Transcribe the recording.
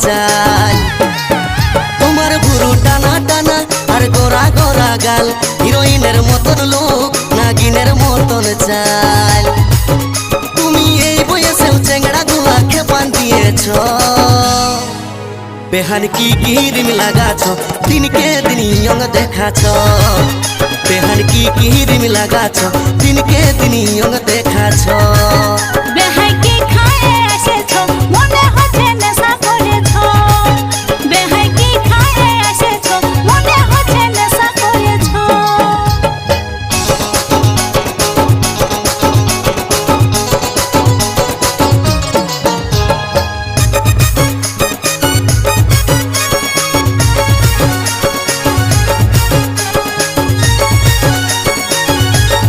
চাল। তোমার ভুরু টানা টানা আর গোরা গোরা গাল, হিরোইনের মতন লোক নাগিনের মতন চাল। তুমি এই বয়সেও চেংড়া গুলা খেপান দিয়েছ, বেহান কি ক্রিম লাগাছ দিনকে দিন ইয়ং দেখাছ। বেহান কি ক্রিম লাগাছ দিনকে দিন ইয়ং দেখাছ।